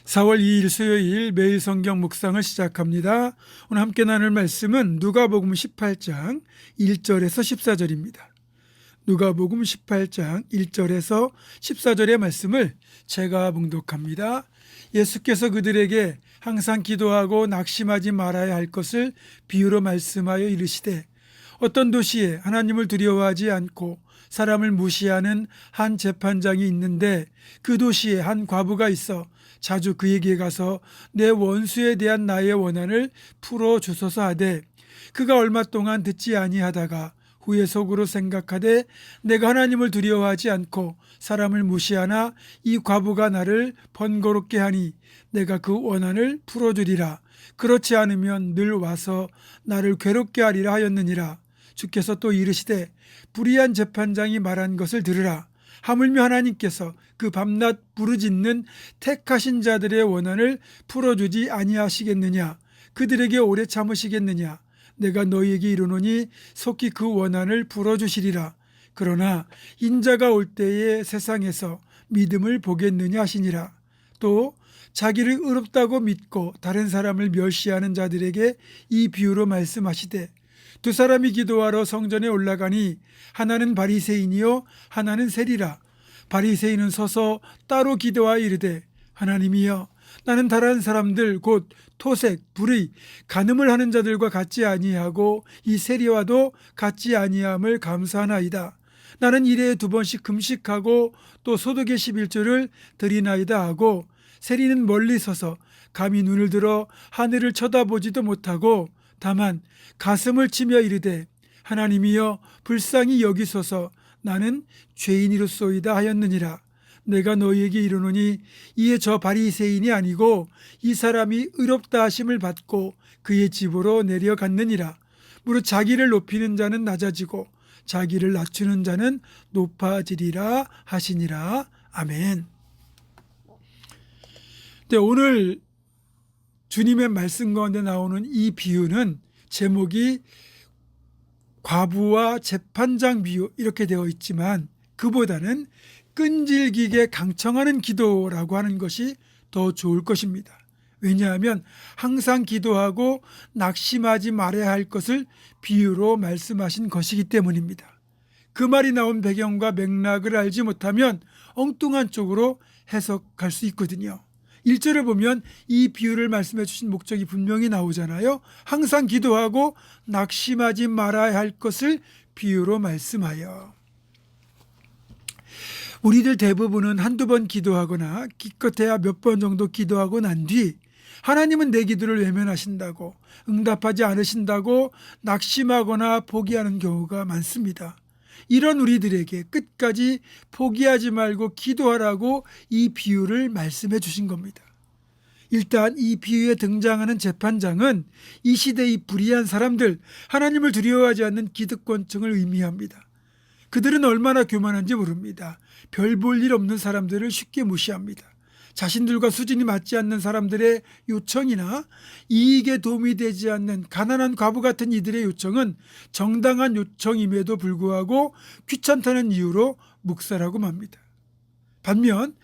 4월 2일 수요일 매일 성경 묵상을 시작합니다. 오늘 함께 나눌 말씀은 누가복음 18장 1절에서 14절입니다. 누가복음 18장 1절에서 14절의 말씀을 제가 봉독합니다. 예수께서 그들에게 항상 기도하고 낙심하지 말아야 할 것을 비유로 말씀하여 이르시되, 어떤 도시에 하나님을 두려워하지 않고 사람을 무시하는 한 재판장이 있는데, 그 도시에 한 과부가 있어 자주 그에게 가서 내 원수에 대한 나의 원한을 풀어주소서 하되, 그가 얼마 동안 듣지 아니하다가 후에 속으로 생각하되, 내가 하나님을 두려워하지 않고 사람을 무시하나 이 과부가 나를 번거롭게 하니 내가 그 원한을 풀어주리라. 그렇지 않으면 늘 와서 나를 괴롭게 하리라 하였느니라. 주께서 또 이르시되, 불의한 재판장이 말한 것을 들으라. 하물며 하나님께서 그 밤낮 부르짖는 택하신 자들의 원한을 풀어주지 아니하시겠느냐? 그들에게 오래 참으시겠느냐? 내가 너희에게 이르노니 속히 그 원한을 풀어주시리라. 그러나 인자가 올 때에 세상에서 믿음을 보겠느냐 하시니라. 또 자기를 의롭다고 믿고 다른 사람을 멸시하는 자들에게 이 비유로 말씀하시되, 두 사람이 기도하러 성전에 올라가니 하나는 바리새인이요 하나는 세리라. 바리새인은 서서 따로 기도하여 이르되, 하나님이여, 나는 다른 사람들 곧 토색, 불의, 간음을 하는 자들과 같지 아니하고 이 세리와도 같지 아니함을 감사하나이다. 나는 일에 2번씩 금식하고 또 소득의 11조를 드리나이다 하고, 세리는 멀리 서서 감히 눈을 들어 하늘을 쳐다보지도 못하고 다만 가슴을 치며 이르되, 하나님이여, 불쌍히 여기소서, 나는 죄인이로소이다 하였느니라. 내가 너희에게 이르노니 이에 저 바리새인이 아니고 이 사람이 의롭다 하심을 받고 그의 집으로 내려갔느니라. 무릇 자기를 높이는 자는 낮아지고 자기를 낮추는 자는 높아지리라 하시니라. 아멘. 네, 오늘 주님의 말씀 가운데 나오는 이 비유는 제목이 과부와 재판장 비유 이렇게 되어 있지만, 그보다는 끈질기게 강청하는 기도라고 하는 것이 더 좋을 것입니다. 왜냐하면 항상 기도하고 낙심하지 말아야 할 것을 비유로 말씀하신 것이기 때문입니다. 그 말이 나온 배경과 맥락을 알지 못하면 엉뚱한 쪽으로 해석할 수 있거든요. 1절을 보면 이 비유를 말씀해 주신 목적이 분명히 나오잖아요. 항상 기도하고 낙심하지 말아야 할 것을 비유로 말씀하여. 우리들 대부분은 한두 번 기도하거나 기껏해야 몇 번 정도 기도하고 난 뒤 하나님은 내 기도를 외면하신다고, 응답하지 않으신다고 낙심하거나 포기하는 경우가 많습니다. 이런 우리들에게 끝까지 포기하지 말고 기도하라고 이 비유를 말씀해 주신 겁니다. 일단 이 비유에 등장하는 재판장은 이 시대의 불의한 사람들, 하나님을 두려워하지 않는 기득권층을 의미합니다. 그들은 얼마나 교만한지 모릅니다. 별 볼 일 없는 사람들을 쉽게 무시합니다. 자신들과 수준이 맞지 않는 사람들의 요청이나 이익에 도움이 되지 않는 가난한 과부 같은 이들의 요청은 정당한 요청임에도 불구하고 귀찮다는 이유로 묵살하고 맙니다. 반면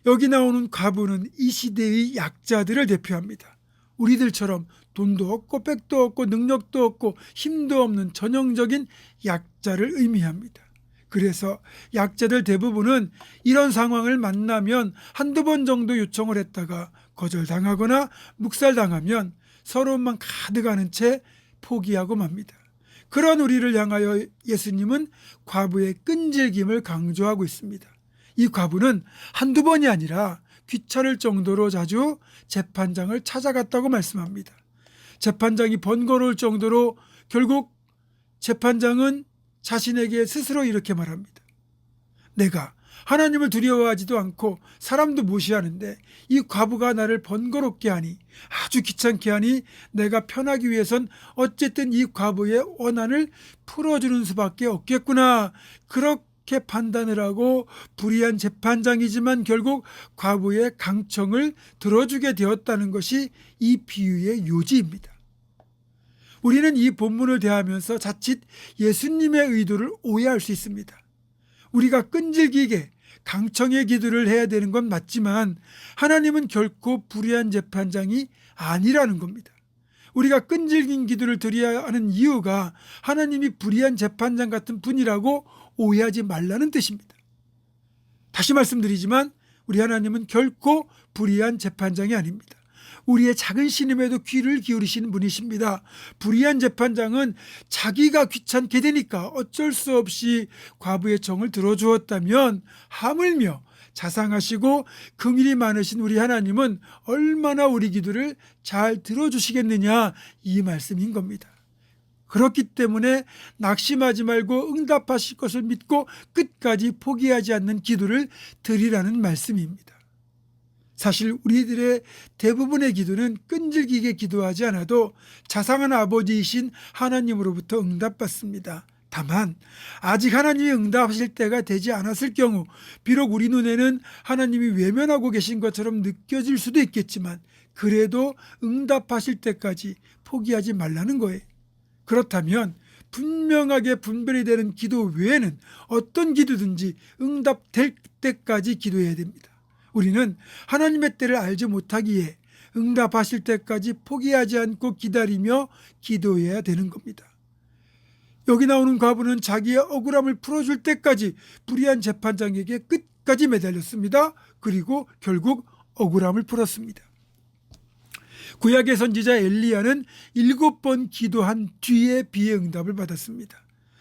여기 나오는 과부는 이 시대의 약자들을 대표합니다. 우리들처럼 돈도 없고 백도 없고 능력도 없고 힘도 없는 전형적인 약자를 의미합니다. 그래서 약자들 대부분은 이런 상황을 만나면 한두 번 정도 요청을 했다가 거절당하거나 묵살당하면 서러움만 가득하는 채 포기하고 맙니다. 그런 우리를 향하여 예수님은 과부의 끈질김을 강조하고 있습니다. 이 과부는 한두 번이 아니라 귀찮을 정도로 자주 재판장을 찾아갔다고 말씀합니다. 재판장이 번거로울 정도로 결국 재판장은 자신에게 스스로 이렇게 말합니다. 내가 하나님을 두려워하지도 않고 사람도 무시하는데 이 과부가 나를 번거롭게 하니, 아주 귀찮게 하니 내가 편하기 위해선 어쨌든 이 과부의 원한을 풀어주는 수밖에 없겠구나, 그렇게 판단을 하고 불의한 재판장이지만 결국 과부의 강청을 들어주게 되었다는 것이 이 비유의 요지입니다. 우리는 이 본문을 대하면서 자칫 예수님의 의도를 오해할 수 있습니다. 우리가 끈질기게 강청의 기도를 해야 되는 건 맞지만 하나님은 결코 불의한 재판장이 아니라는 겁니다. 우리가 끈질긴 기도를 드려야 하는 이유가 하나님이 불의한 재판장 같은 분이라고 오해하지 말라는 뜻입니다. 다시 말씀드리지만 우리 하나님은 결코 불의한 재판장이 아닙니다. 우리의 작은 신임에도 귀를 기울이시는 분이십니다. 불의한 재판장은 자기가 귀찮게 되니까 어쩔 수 없이 과부의 청을 들어주었다면 하물며 자상하시고 긍휼이 많으신 우리 하나님은 얼마나 우리 기도를 잘 들어주시겠느냐, 이 말씀인 겁니다. 그렇기 때문에 낙심하지 말고 응답하실 것을 믿고 끝까지 포기하지 않는 기도를 드리라는 말씀입니다. 사실 우리들의 대부분의 기도는 끈질기게 기도하지 않아도 자상한 아버지이신 하나님으로부터 응답받습니다. 다만 아직 하나님이 응답하실 때가 되지 않았을 경우 비록 우리 눈에는 하나님이 외면하고 계신 것처럼 느껴질 수도 있겠지만 그래도 응답하실 때까지 포기하지 말라는 거예요. 그렇다면 분명하게 분별이 되는 기도 외에는 어떤 기도든지 응답될 때까지 기도해야 됩니다. 우리는 하나님의 때를 알지 못하기에 응답하실 때까지 포기하지 않고 기다리며 기도해야 되는 겁니다. 여기 나오는 과부는 자기의 억울함을 풀어줄 때까지 불의한 재판장에게 끝까지 매달렸습니다. 그리고 결국 억울함을 풀었습니다. 구약의 선지자 엘리야는 7번 기도한 뒤에 비의 응답을 받았습니다.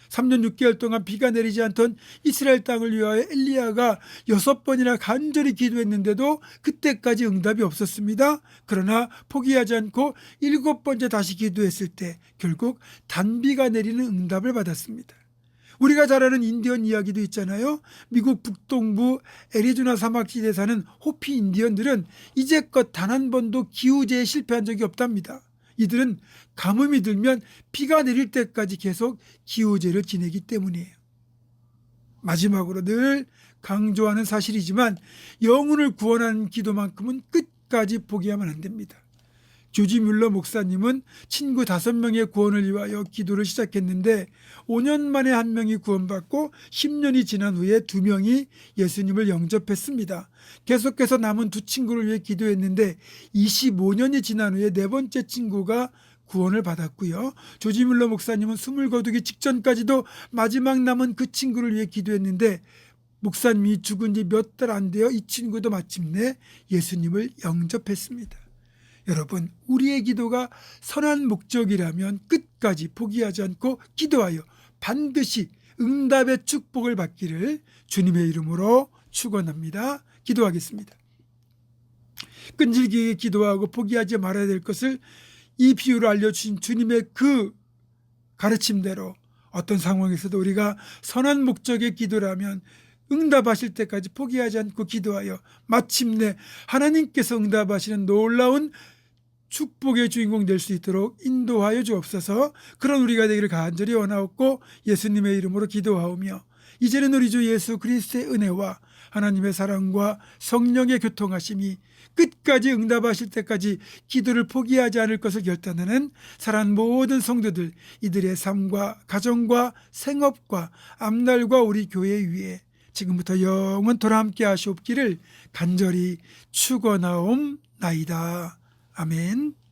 3년 6개월 동안 비가 내리지 않던 이스라엘 땅을 위하여 엘리야가 6번이나 간절히 기도했는데도 그때까지 응답이 없었습니다. 그러나 포기하지 않고 7번째 다시 기도했을 때 결국 단비가 내리는 응답을 받았습니다. 우리가 잘 아는 인디언 이야기도 있잖아요. 미국 북동부 애리조나 사막지대에 사는 호피 인디언들은 이제껏 단 한 번도 기후제에 실패한 적이 없답니다. 이들은 가뭄이 들면 비가 내릴 때까지 계속 기후제를 지내기 때문이에요. 마지막으로 늘 강조하는 사실이지만 영혼을 구원하는 기도만큼은 끝까지 포기하면 안 됩니다. 조지 뮬러 목사님은 친구 5명의 구원을 위하여 기도를 시작했는데 5년 만에 1명이 구원받고 10년이 지난 후에 2명이 예수님을 영접했습니다. 계속해서 남은 2친구를 위해 기도했는데 25년이 지난 후에 4번째 친구가 구원을 받았고요. 조지 뮬러 목사님은 숨을 거두기 직전까지도 마지막 남은 그 친구를 위해 기도했는데 목사님이 죽은 지 몇 달 안 되어 이 친구도 마침내 예수님을 영접했습니다. 여러분, 우리의 기도가 선한 목적이라면 끝까지 포기하지 않고 기도하여 반드시 응답의 축복을 받기를 주님의 이름으로 축원합니다. 기도하겠습니다. 끈질기게 기도하고 포기하지 말아야 될 것을 이 비유로 알려주신 주님의 그 가르침대로 어떤 상황에서도 우리가 선한 목적의 기도라면 응답하실 때까지 포기하지 않고 기도하여 마침내 하나님께서 응답하시는 놀라운 축복의 주인공 될 수 있도록 인도하여 주옵소서. 그런 우리가 되기를 간절히 원하옵고 예수님의 이름으로 기도하오며 이제는 우리 주 예수 그리스도의 은혜와 하나님의 사랑과 성령의 교통하심이 끝까지 응답하실 때까지 기도를 포기하지 않을 것을 결단하는 사랑하는 모든 성도들, 이들의 삶과 가정과 생업과 앞날과 우리 교회 위에 지금부터 영원토록 함께 하시옵기를 간절히 축원하옵나이다. 아멘.